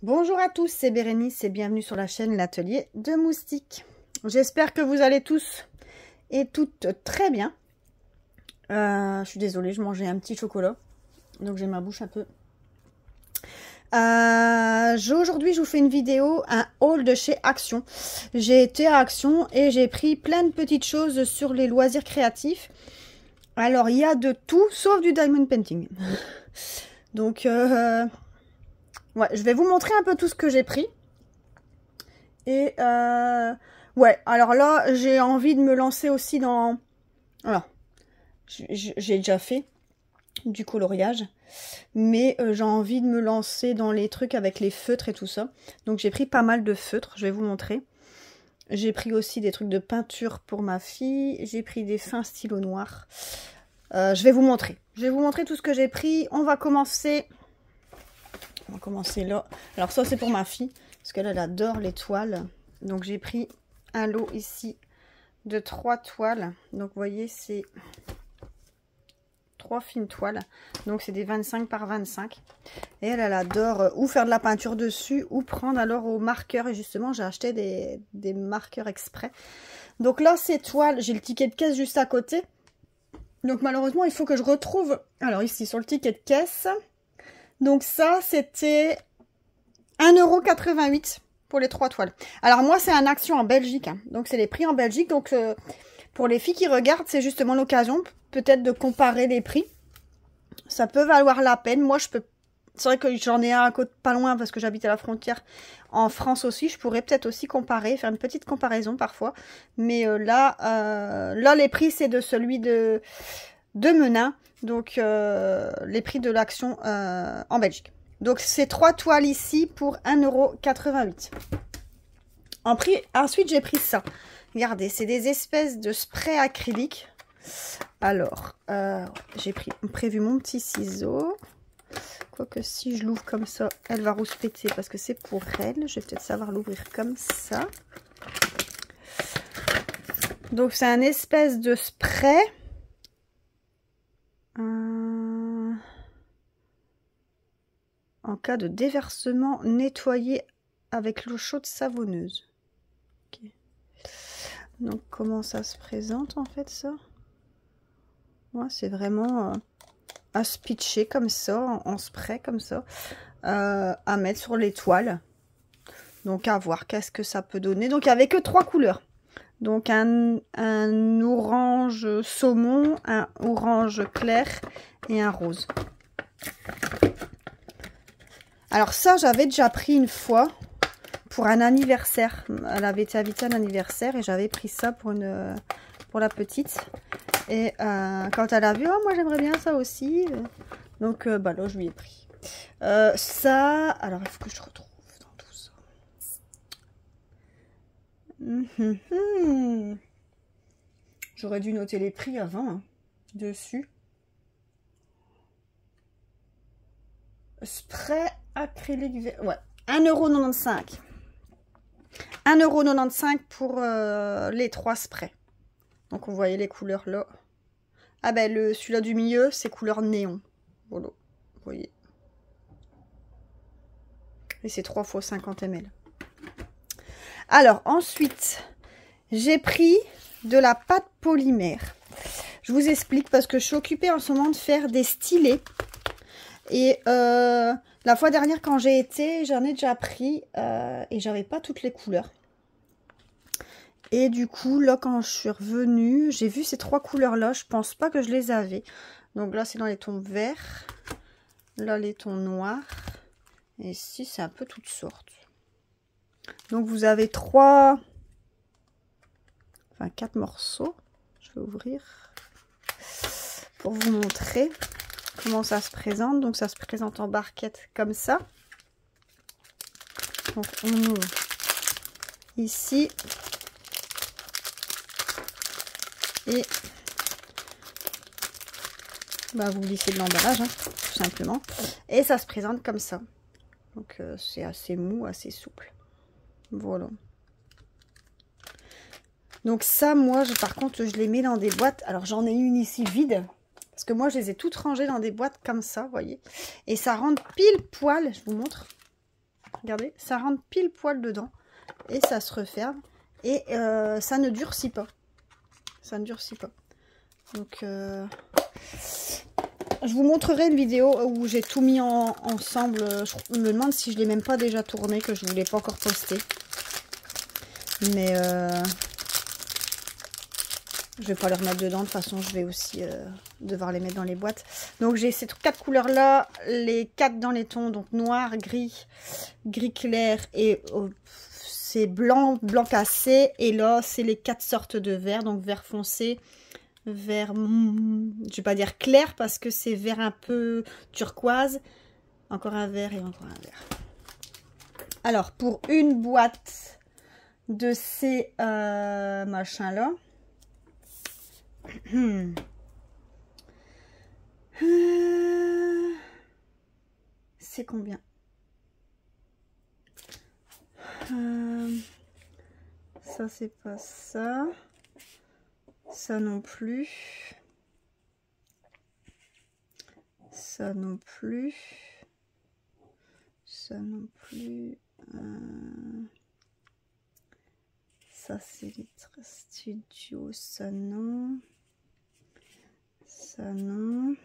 Bonjour à tous, c'est Bérénice et bienvenue sur la chaîne L'Atelier de Moustiques. J'espère que vous allez tous et toutes très bien. Je suis désolée, je mangeais un petit chocolat, donc j'ai ma bouche un peu. Aujourd'hui, je vous fais une vidéo, un haul de chez Action. J'ai été à Action et j'ai pris plein de petites choses sur les loisirs créatifs. Alors, il y a de tout, sauf du diamond painting. Donc, ouais, je vais vous montrer un peu tout ce que j'ai pris. Et, ouais, alors là, j'ai envie de me lancer aussi dans... Alors, j'ai déjà fait du coloriage. Mais j'ai envie de me lancer dans les trucs avec les feutres et tout ça. Donc, j'ai pris pas mal de feutres, je vais vous montrer. J'ai pris aussi des trucs de peinture pour ma fille. J'ai pris des fins stylos noirs. Je vais vous montrer. Je vais vous montrer tout ce que j'ai pris. On va commencer là. Alors ça, c'est pour ma fille. Parce qu'elle, elle adore les toiles. Donc, j'ai pris un lot ici de 3 toiles. Donc, vous voyez, c'est 3 fines toiles. Donc, c'est des 25 par 25. Et elle adore ou faire de la peinture dessus ou prendre alors au marqueur. Et justement, j'ai acheté des marqueurs exprès. Donc là, ces toiles, j'ai le ticket de caisse juste à côté. Donc, malheureusement, il faut que je retrouve... Alors, ici, sur le ticket de caisse... Donc ça, c'était 1,88 € pour les 3 toiles. Alors moi, c'est un Action en Belgique. Hein. Donc c'est les prix en Belgique. Donc pour les filles qui regardent, c'est justement l'occasion peut-être de comparer les prix. Ça peut valoir la peine. Moi, je peux... C'est vrai que j'en ai un à côté pas loin parce que j'habite à la frontière en France aussi. Je pourrais peut-être aussi comparer, faire une petite comparaison parfois. Mais là, les prix, c'est de celui de Menin. Donc, les prix de l'Action en Belgique. Donc, c'est 3 toiles ici pour 1,88 €. En prix, ensuite, j'ai pris ça. Regardez, c'est des espèces de spray acrylique. Alors, j'ai prévu mon petit ciseau. Quoique, si je l'ouvre comme ça, elle va rouspéter parce que c'est pour elle. Je vais peut-être savoir l'ouvrir comme ça. Donc, c'est un espèce de spray. En cas de déversement, nettoyer avec l'eau chaude savonneuse. Okay. Donc, comment ça se présente en fait ça? Ouais, c'est vraiment à se pitcher comme ça, en spray comme ça, à mettre sur les toiles. Donc, à voir qu'est-ce que ça peut donner. Donc, il n'y avait que 3 couleurs. Donc, un orange saumon, un orange clair et un rose. Alors ça, j'avais déjà pris une fois pour un anniversaire. Elle avait été invitée à un anniversaire et j'avais pris ça pour la petite. Et quand elle a vu, oh, moi j'aimerais bien ça aussi. Donc bah là, je lui ai pris. Ça, alors il faut que je retrouve dans tout ça. J'aurais dû noter les prix avant, hein, dessus. Spray acrylique, ouais, 1,95 €. 1,95 € pour les 3 sprays. Donc, vous voyez les couleurs là. Ah ben, celui-là du milieu, c'est couleur néon. Voilà, vous voyez. Et c'est 3 fois 50 ml. Alors, ensuite, j'ai pris de la pâte polymère. Je vous explique parce que je suis occupée en ce moment de faire des stylés. Et la fois dernière quand j'ai été, j'en ai déjà pris et j'avais pas toutes les couleurs. Et du coup, là quand je suis revenue, j'ai vu ces 3 couleurs là, je pense pas que je les avais. Donc là c'est dans les tons verts, là les tons noirs, et ici c'est un peu toutes sortes. Donc vous avez 4 morceaux, je vais ouvrir pour vous montrer comment ça se présente. Donc ça se présente en barquette comme ça. Donc on ouvre ici et bah, vous glissez de l'emballage, hein, tout simplement, et ça se présente comme ça. Donc c'est assez mou, assez souple. Voilà. Donc ça, moi, par contre, je les mets dans des boîtes. Alors j'en ai une ici vide. Parce que moi, je les ai toutes rangées dans des boîtes comme ça, vous voyez. Et ça rentre pile poil, je vous montre. regardez, ça rentre pile poil dedans. Et ça se referme. Et ça ne durcit pas. Ça ne durcit pas. Donc, je vous montrerai une vidéo où j'ai tout mis ensemble. Je me demande si je ne l'ai même pas déjà tourné, que je ne l'ai pas encore posté. Mais je vais pas les remettre dedans. De toute façon, je vais aussi devoir les mettre dans les boîtes. Donc, j'ai ces 4 couleurs-là. Les 4 dans les tons. Donc, noir, gris, gris clair et... c'est blanc, blanc cassé. Et là, c'est les 4 sortes de vert. Donc, vert foncé, vert, je vais pas dire clair parce que c'est vert un peu turquoise. Encore un vert et encore un vert. Alors, pour une boîte de ces machins-là, c'est combien? Ça, c'est pas ça. Ça non plus. Ça non plus. Ça non plus. Ça, c'est Litre Studio. Ça non. Ça non.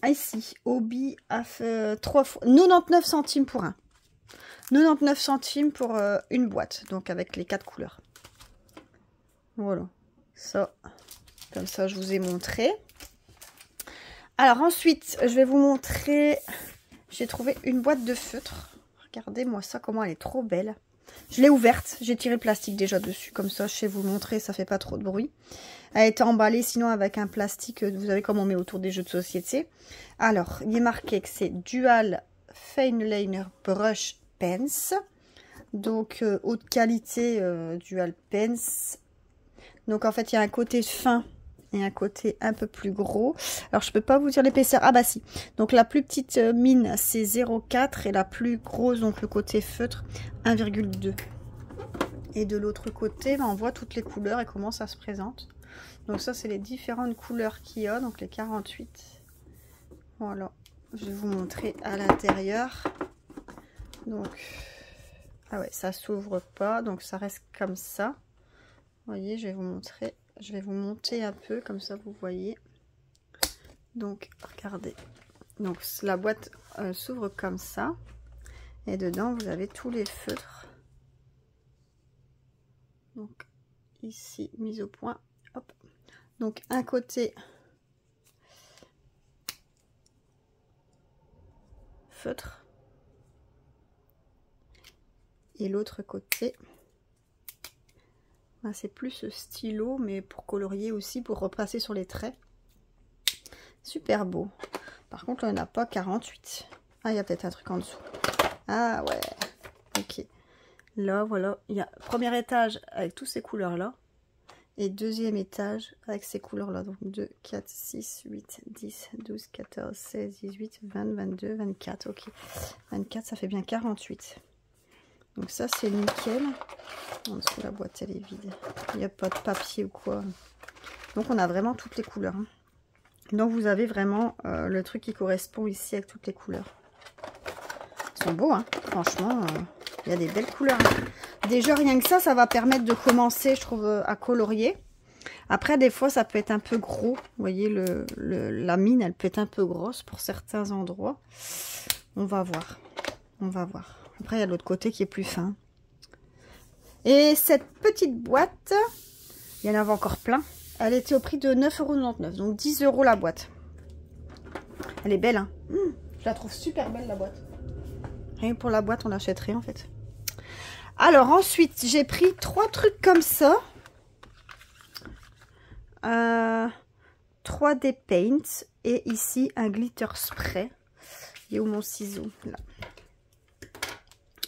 Ah, ici, Obi a fait 3 fois 99 centimes pour un. 99 centimes pour une boîte, donc avec les 4 couleurs. Voilà, ça, comme ça je vous ai montré. Alors ensuite, je vais vous montrer, j'ai trouvé une boîte de feutre. Regardez-moi ça, comment elle est trop belle. Je l'ai ouverte, j'ai tiré le plastique déjà dessus, comme ça je sais vous montrer, ça fait pas trop de bruit. Elle était emballée sinon avec un plastique, vous savez comme on met autour des jeux de société. Alors, il est marqué que c'est Dual Fine Liner Brush Pens, donc haute qualité Dual Pens. Donc en fait il y a un côté fin et un côté un peu plus gros. Alors je peux pas vous dire l'épaisseur, ah bah si. Donc la plus petite mine c'est 0,4 et la plus grosse, donc le côté feutre, 1,2. Et de l'autre côté, bah, on voit toutes les couleurs et comment ça se présente. Donc ça c'est les différentes couleurs qu'il y a, donc les 48. Voilà, je vais vous montrer à l'intérieur. Donc, ah ouais, ça s'ouvre pas, donc ça reste comme ça. Vous voyez, je vais vous montrer, je vais vous monter un peu, comme ça vous voyez. Donc, regardez. Donc, la boîte s'ouvre comme ça. Et dedans, vous avez tous les feutres. Donc, ici, mise au point. Hop. Donc, un côté feutre. Et l'autre côté, ben c'est plus stylo, mais pour colorier aussi, pour repasser sur les traits. Super beau. Par contre, on n'a pas 48. Ah, il y a peut-être un truc en dessous. Ah ouais, ok. Là, voilà, il y a premier étage avec toutes ces couleurs-là. Et deuxième étage avec ces couleurs-là. Donc 2, 4, 6, 8, 10, 12, 14, 16, 18, 20, 22, 24. Ok. 24, ça fait bien 48. Donc ça c'est nickel. En dessous la boîte elle est vide. Il n'y a pas de papier ou quoi. Donc on a vraiment toutes les couleurs. Hein. Donc vous avez vraiment le truc qui correspond ici avec toutes les couleurs. Ils sont beaux, hein. Franchement, il y a des belles couleurs. Hein. Déjà rien que ça va permettre de commencer, je trouve, à colorier. Après des fois ça peut être un peu gros. Vous voyez la mine elle peut être un peu grosse pour certains endroits. On va voir. On va voir. Après, il y a l'autre côté qui est plus fin. Et cette petite boîte, il y en avait encore plein. Elle était au prix de 9,99 €. Donc 10 € la boîte. Elle est belle, hein. Je la trouve super belle, la boîte. Rien que pour la boîte, on l'achèterait, en fait. Alors, ensuite, j'ai pris 3 trucs comme ça. 3D Paint. Et ici, un glitter spray. Il est où mon ciseau? Là.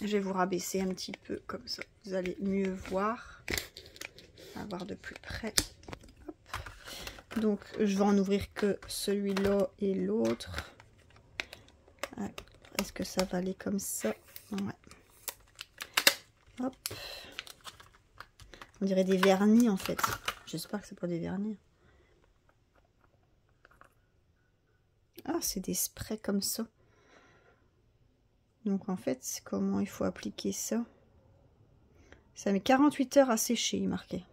Je vais vous rabaisser un petit peu comme ça. Vous allez mieux voir. On va voir de plus près. Hop. Donc, je vais en ouvrir que celui-là et l'autre. Est-ce que ça va aller comme ça? Ouais. Hop. On dirait des vernis en fait. J'espère que c'est pas des vernis. Ah, c'est des sprays comme ça. Donc en fait, comment il faut appliquer ça? Ça met 48 heures à sécher, il est marqué.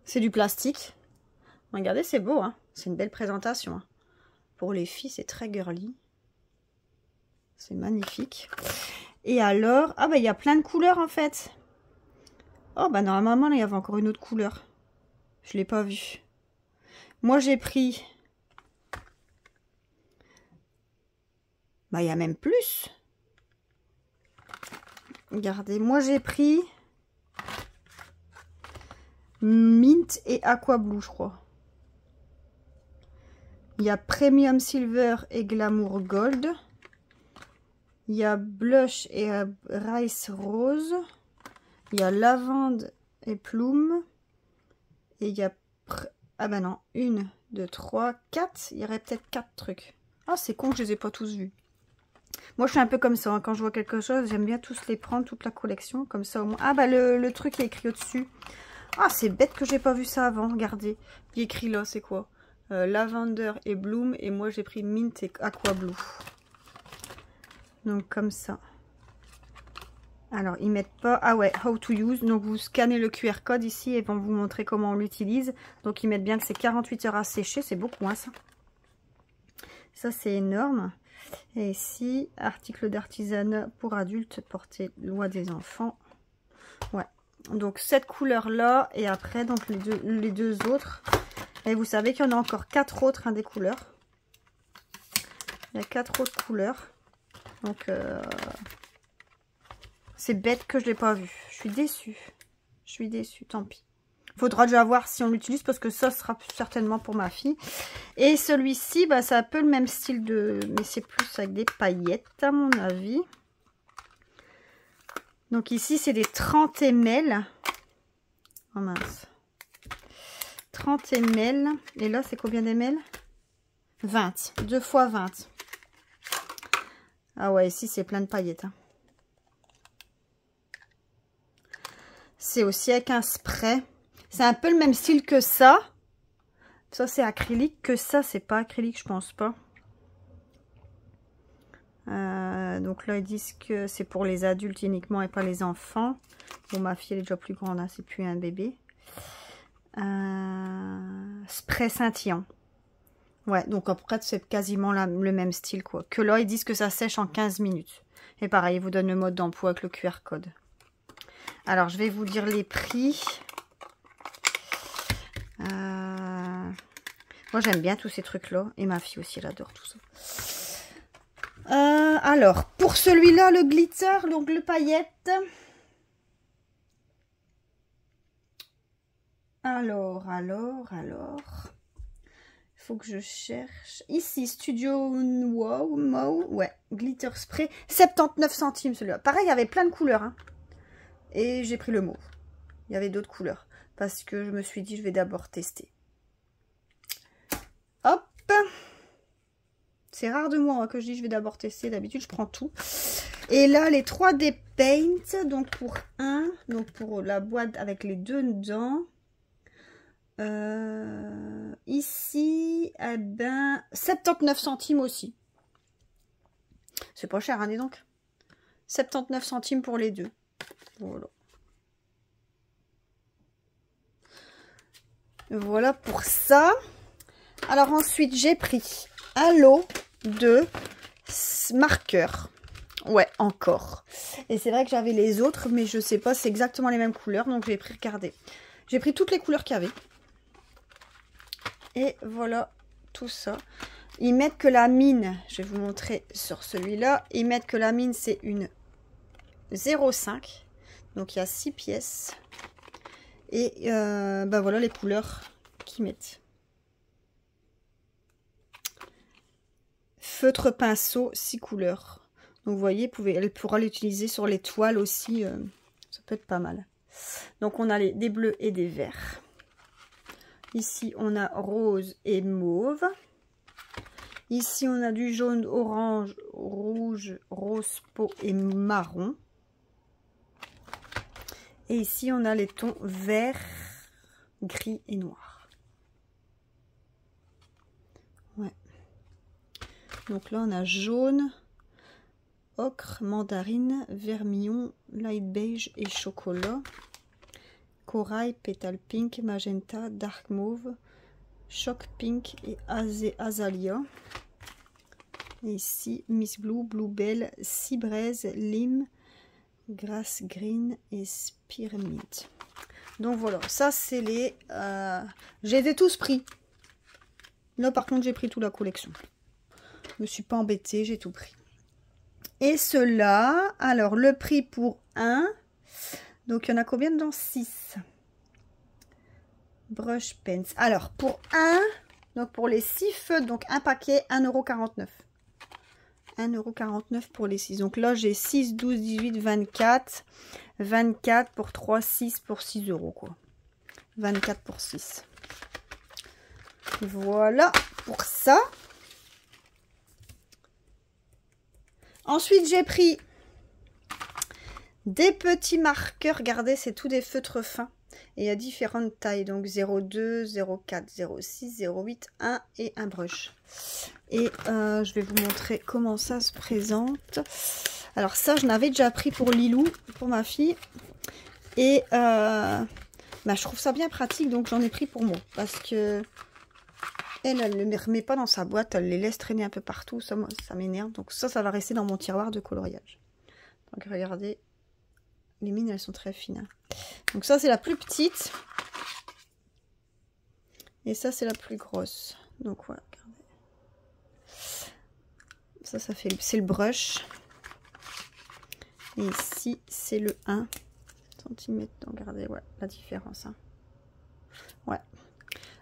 C'est du plastique. Regardez, c'est beau, hein. C'est une belle présentation. Hein. Pour les filles, c'est très girly. C'est magnifique. Et alors, ah bah il y a plein de couleurs en fait. Oh bah normalement, là, il y avait encore une autre couleur. Je l'ai pas vue. Moi, j'ai pris... Bah, il y a même plus. Regardez, moi, j'ai pris... Mint et Aqua Blue, je crois. Il y a Premium Silver et Glamour Gold. Il y a Blush et Rice Rose. Il y a Lavande et Plume. Et il y a... Ah bah non, 1, 2, 3, 4. Il y aurait peut-être 4 trucs. Ah, c'est con que je les ai pas tous vus. Moi, je suis un peu comme ça. Hein. Quand je vois quelque chose, j'aime bien tous les prendre, toute la collection. Comme ça, au moins... Ah bah le truc est écrit au-dessus. Ah, c'est bête que j'ai pas vu ça avant. Regardez. Il est écrit là, c'est quoi? Lavender et Bloom. Et moi, j'ai pris Mint et Aqua Blue. Donc, comme ça. Alors, ils mettent pas... Ah ouais, how to use. Donc, vous scannez le QR code ici et vont vous montrer comment on l'utilise. Donc, ils mettent bien que c'est 48 heures à sécher. C'est beaucoup, hein, ça. Ça, c'est énorme. Et ici, article d'artisanat pour adultes, portée loi des enfants. Ouais. Donc, cette couleur-là. Et après, donc, les deux autres. Et vous savez qu'il y en a encore 4 autres, hein, des couleurs. Il y a 4 autres couleurs. Donc, c'est bête que je ne l'ai pas vu. Je suis déçue. Je suis déçue, tant pis. Faudra déjà voir si on l'utilise parce que ça sera certainement pour ma fille. Et celui-ci, bah, c'est un peu le même style de... Mais c'est plus avec des paillettes, à mon avis. Donc ici, c'est des 30 ml. Oh mince. 30 ml. Et là, c'est combien d'ml? 20. 2 fois 20. Ah ouais, ici, c'est plein de paillettes. Hein. C'est aussi avec un spray. C'est un peu le même style que ça. Ça, c'est acrylique. Que ça, c'est pas acrylique, je pense pas. Donc là, ils disent que c'est pour les adultes uniquement et pas les enfants. Bon, ma fille, elle est déjà plus grande. Hein, c'est plus un bébé. Spray scintillant. Ouais, donc après, c'est quasiment le même style, quoi. Que là, ils disent que ça sèche en 15 minutes. Et pareil, ils vous donnent le mode d'emploi avec le QR code. Alors, je vais vous dire les prix. Moi, j'aime bien tous ces trucs-là. Et ma fille aussi, elle adore tout ça. Alors, pour celui-là, le glitter, donc le paillette. Alors. Il faut que je cherche. Ici, Studio Wow, ouais, glitter spray. 79 centimes celui-là. Pareil, il y avait plein de couleurs. Hein. Et j'ai pris le mauve. Il y avait d'autres couleurs. Parce que je me suis dit, je vais d'abord tester. Hop. C'est rare de moi hein, que je dis, je vais d'abord tester. D'habitude, je prends tout. Et là, les 3D Paint. Donc, pour pour la boîte avec les 2 dedans. Ici, eh ben, 79 centimes aussi. C'est pas cher, hein, dis donc. 79 centimes pour les 2. Voilà. Voilà pour ça. Alors ensuite, j'ai pris un lot de marqueurs. Ouais, encore. Et c'est vrai que j'avais les autres, mais je sais pas, c'est exactement les mêmes couleurs. Donc j'ai pris, regardez. J'ai pris toutes les couleurs qu'il y avait. Et voilà tout ça. Ils mettent que la mine, je vais vous montrer sur celui-là. Ils mettent que la mine, c'est une 0,5. Donc il y a 6 pièces. Et ben voilà les couleurs qu'ils mettent. Feutre pinceau, 6 couleurs. Donc vous voyez, elle pourra l'utiliser sur les toiles aussi. Ça peut être pas mal. Donc on a des bleus et des verts. Ici on a rose et mauve. Ici on a du jaune, orange, rouge, rose peau et marron. Et ici on a les tons vert, gris et noir. Ouais. Donc là, on a jaune, ocre, mandarine, vermillon, light beige et chocolat. Corail, pétale pink, magenta, dark mauve, choc pink et azalea. Et ici, Miss Blue, Bluebell, Cibraise, Lime, Grass Green et Spearmint. Donc voilà, ça c'est les... je les ai tous pris. Là par contre j'ai pris toute la collection. Je me suis pas embêtée, j'ai tout pris. Et ceux-là, alors le prix pour un, donc il y en a combien dedans? 6. Brush pens. Alors pour un, donc pour les 6 feux, donc un paquet, 1,49 €. 1,49 € pour les 6. Donc là j'ai 6, 12, 18, 24. 24 pour 3, 6 pour 6 € quoi. 24 pour 6. Voilà pour ça. Ensuite j'ai pris des petits marqueurs. Regardez, c'est tous des feutres fins. Et il y a différentes tailles. Donc 0,2, 0,4, 0,6, 0,8, 1 et un brush. Et je vais vous montrer comment ça se présente. Alors ça, je n'avais déjà pris pour Lilou, pour ma fille. Et je trouve ça bien pratique, donc j'en ai pris pour moi. Parce que elle ne les remet pas dans sa boîte, elle les laisse traîner un peu partout. Ça m'énerve. Donc ça va rester dans mon tiroir de coloriage. Donc regardez, les mines, elles sont très fines. Donc ça, c'est la plus petite. Et ça, c'est la plus grosse. Donc voilà, regardez. Ça fait, c'est le brush. Et ici, c'est le 1 cm. Donc, regardez, ouais, la différence. Hein. Ouais.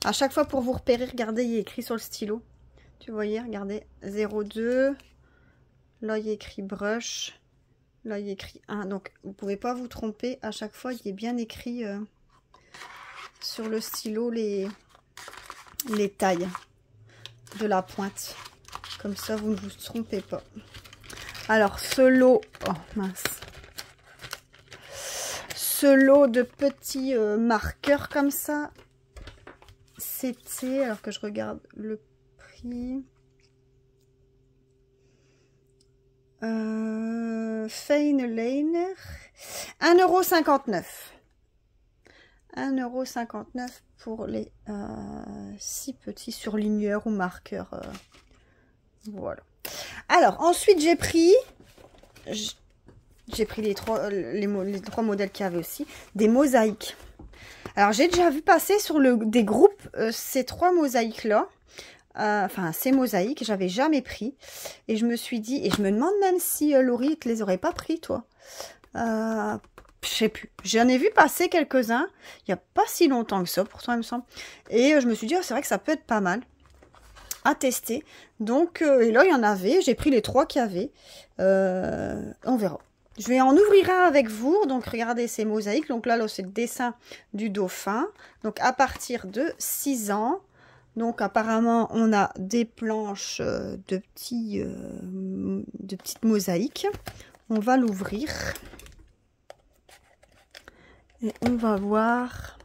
À chaque fois, pour vous repérer, regardez, il est écrit sur le stylo. Tu voyez, regardez, 0,2. Là, il est écrit brush. Là, il est écrit 1. Donc, vous ne pouvez pas vous tromper. À chaque fois, il est bien écrit sur le stylo les tailles de la pointe. Comme ça, vous ne vous trompez pas. Alors, ce lot, oh mince, ce lot de petits marqueurs comme ça, c'était, alors que je regarde le prix, Fine Liner, 1,59 €. 1,59 € pour les 6 petits surligneurs ou marqueurs. Voilà. Alors, ensuite, j'ai pris les trois modèles qu'il y avait aussi, des mosaïques. Alors, j'ai déjà vu passer sur des groupes ces 3 mosaïques-là. Enfin, ces mosaïques, j'avais jamais pris. Et je me suis dit, et je me demande même si Laurie, tu les aurais pas pris, toi. Je sais plus. J'en ai vu passer quelques-uns. Il n'y a pas si longtemps que ça, pourtant, il me semble. Et je me suis dit, oh, c'est vrai que ça peut être pas mal à tester. Donc, et là, il y en avait. J'ai pris les 3 qu'il y avait. On verra. Je vais en ouvrir un avec vous. Donc, regardez ces mosaïques. Donc là c'est le dessin du dauphin. Donc, à partir de 6 ans. Donc, apparemment, on a des planches de petites mosaïques. On va l'ouvrir. Et on va voir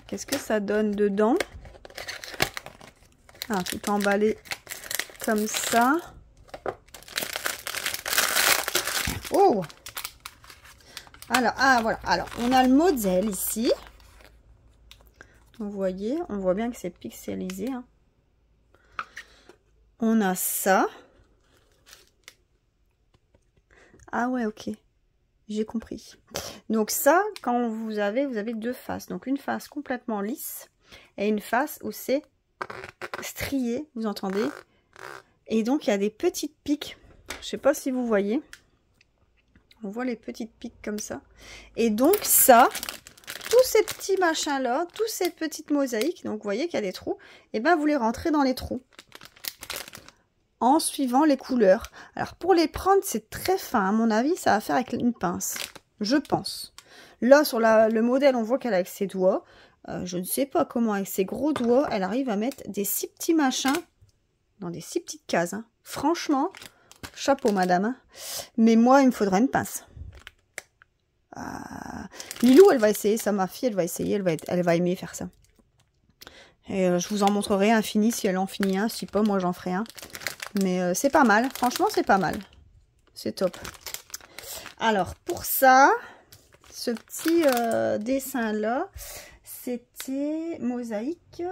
qu'est-ce que ça donne dedans. Ah, tout emballé comme ça. Oh! Alors, voilà. Alors, on a le modèle ici. Vous voyez, on voit bien que c'est pixelisé. Hein. On a ça. Ah ouais, ok. J'ai compris. Donc ça, quand vous avez 2 faces. Donc une face complètement lisse et une face où c'est strié, vous entendez? Et donc il y a des petites piques. Je sais pas si vous voyez. On voit les petites piques comme ça. Et donc ça, tous ces petits machins là, tous ces petites mosaïques, donc vous voyez qu'il y a des trous, et ben vous les rentrez dans les trous. En suivant les couleurs. Alors pour les prendre, c'est très fin. À mon avis, ça va faire avec une pince. Je pense. Là, sur le modèle, on voit qu'elle a avec ses doigts. Je ne sais pas comment, avec ses gros doigts, elle arrive à mettre des 6 petits machins dans des 6 petites cases. Hein. Franchement, chapeau, madame. Hein. Mais moi, il me faudrait une pince. Lilou, elle va essayer ça. Ma fille, elle va essayer. Elle va aimer faire ça. Et je vous en montrerai un fini si elle en finit un. Si pas, moi j'en ferai un. Mais c'est pas mal. Franchement, c'est pas mal. C'est top. Alors, pour ça, ce petit dessin-là, c'était mosaïque.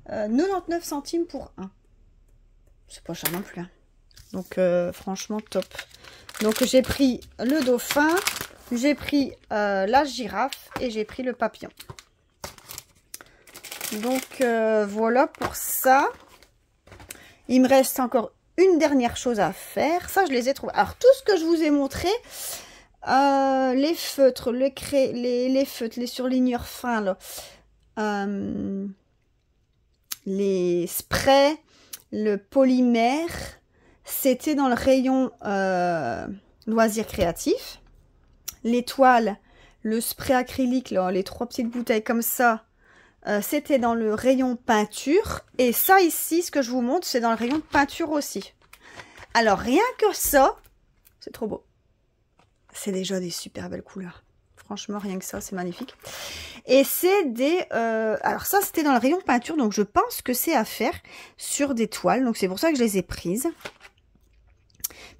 99 centimes pour un. C'est pas cher non plus. Hein. Donc, franchement, top. Donc, j'ai pris le dauphin, j'ai pris la girafe et j'ai pris le papillon. Donc, voilà pour ça. Il me reste encore une dernière chose à faire. Ça, je les ai trouvés. Alors, tout ce que je vous ai montré, les feutres, les feutres, les surligneurs fins, là, les sprays, le polymère, c'était dans le rayon loisirs créatifs. Les toiles, le spray acrylique, là, les 3 petites bouteilles comme ça, c'était dans le rayon peinture. Et ça ici, ce que je vous montre, c'est dans le rayon peinture aussi. Alors, rien que ça, c'est trop beau. C'est déjà des super belles couleurs. Franchement, rien que ça, c'est magnifique. Et c'est des... alors ça, c'était dans le rayon peinture. Donc, je pense que c'est à faire sur des toiles. Donc, c'est pour ça que je les ai prises.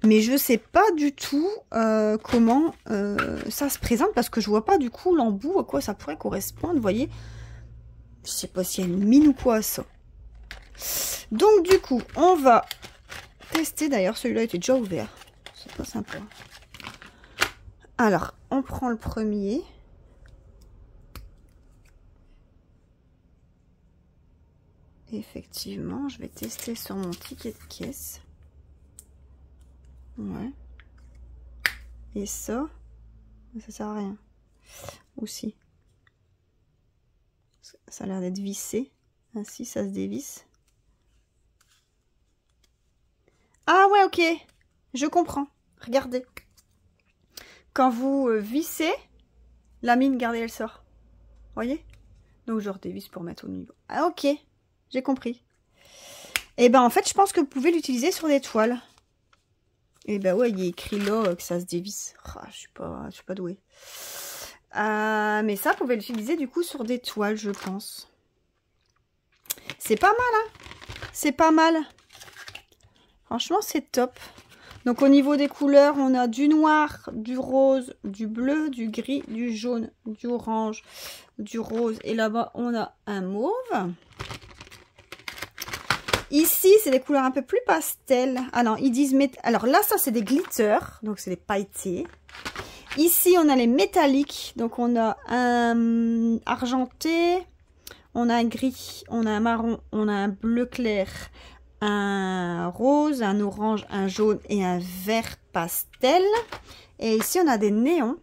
Mais je ne sais pas du tout comment ça se présente. Parce que je vois pas du coup l'embout à quoi ça pourrait correspondre. Vous voyez, je sais pas s'il y a une mine ou quoi ça. Donc, du coup, on va tester. D'ailleurs, celui-là était déjà ouvert. C'est pas sympa. Alors, on prend le premier. Effectivement, je vais tester sur mon ticket de caisse. Ouais. Et ça sert à rien. Aussi. Ça a l'air d'être vissé. Ainsi, ça se dévisse. Ah ouais, ok. Je comprends. Regardez. Quand vous vissez, la mine, regardez, elle sort. Voyez? Donc, je redévisse pour mettre au niveau. Ah, ok. J'ai compris. Et ben, en fait, je pense que vous pouvez l'utiliser sur des toiles. Et ben, ouais, il est écrit là que ça se dévisse. Oh, je suis pas douée. Mais ça, vous pouvez l'utiliser, du coup, sur des toiles, je pense. C'est pas mal, hein? C'est pas mal. Franchement, c'est top. Donc, au niveau des couleurs, on a du noir, du rose, du bleu, du gris, du jaune, du orange, du rose. Et là-bas, on a un mauve. Ici, c'est des couleurs un peu plus pastel. Ah non, ils disent... Alors là, ça, c'est des glitters. Donc, c'est des pailletés. Ici, on a les métalliques. Donc, on a un argenté. On a un gris. On a un marron. On a un bleu clair. Un rose, un orange, un jaune et un vert pastel. Et ici, on a des néons.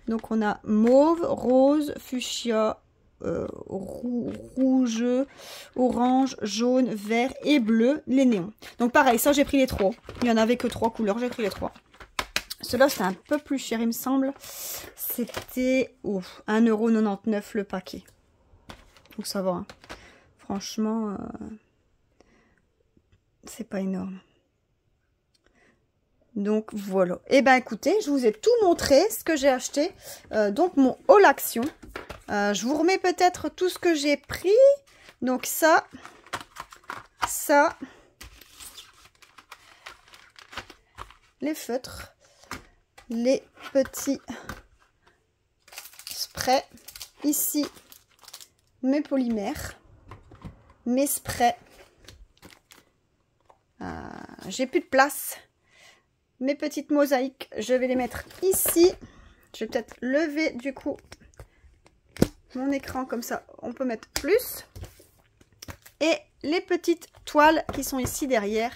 Donc, on a mauve, rose, fuchsia, rouge, orange, jaune, vert et bleu, les néons. Donc, pareil, ça, j'ai pris les 3. Il n'y en avait que 3 couleurs, j'ai pris les 3. Ceux-là, c'était un peu plus cher, il me semble. C'était 1,99 € le paquet. Donc, ça va. Hein. Franchement... c'est pas énorme. Donc voilà. Et ben écoutez, je vous ai tout montré ce que j'ai acheté. Donc mon haul action. Je vous remets peut-être tout ce que j'ai pris. Donc ça. Les feutres. Les petits sprays. Ici, mes polymères. Mes sprays. J'ai plus de place. Mes petites mosaïques, je vais les mettre ici. Je vais peut-être lever du coup mon écran comme ça. On peut mettre plus. Et les petites toiles qui sont ici derrière.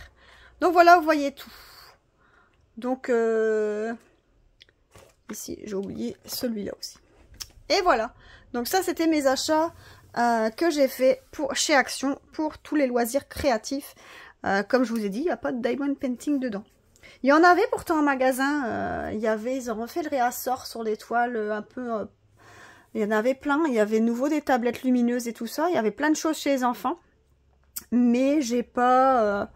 Donc voilà, vous voyez tout. Donc ici, j'ai oublié celui-là aussi. Et voilà. Donc ça, c'était mes achats que j'ai fait chez Action pour tous les loisirs créatifs. Comme je vous ai dit, il n'y a pas de diamond painting dedans. Il y en avait pourtant en magasin. Ils ont refait le réassort sur les toiles un peu... il y en avait plein. Il y avait nouveau des tablettes lumineuses et tout ça. Il y avait plein de choses chez les enfants. Mais j'ai pas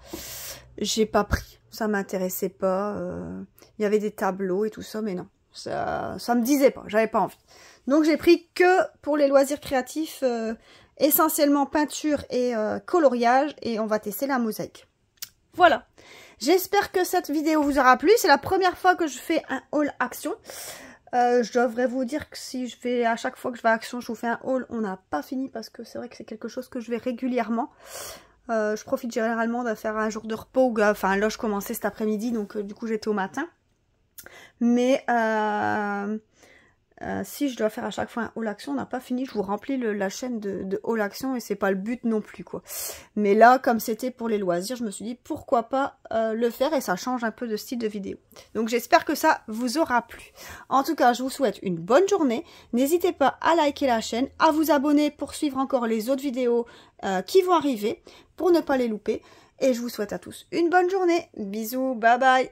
pris. Ça m'intéressait pas. Il y avait des tableaux et tout ça, mais non. Ça me disait pas. J'avais pas envie. Donc j'ai pris que pour les loisirs créatifs essentiellement peinture et coloriage, et on va tester la mosaïque. Voilà, j'espère que cette vidéo vous aura plu. C'est la première fois que je fais un haul Action. Je devrais vous dire que si je fais à chaque fois que je vais à Action, je vous fais un haul, on n'a pas fini parce que c'est vrai que c'est quelque chose que je vais régulièrement. Je profite généralement de faire un jour de repos. Enfin là, je commençais cet après-midi, donc du coup j'étais au matin. Mais si je dois faire à chaque fois un haul Action, on n'a pas fini. Je vous remplis la chaîne de haul Action et c'est pas le but non plus, quoi. Mais là, comme c'était pour les loisirs, je me suis dit pourquoi pas le faire, et ça change un peu de style de vidéo. Donc j'espère que ça vous aura plu. En tout cas, je vous souhaite une bonne journée. N'hésitez pas à liker la chaîne, à vous abonner pour suivre encore les autres vidéos qui vont arriver, pour ne pas les louper. Et je vous souhaite à tous une bonne journée. Bisous, bye bye.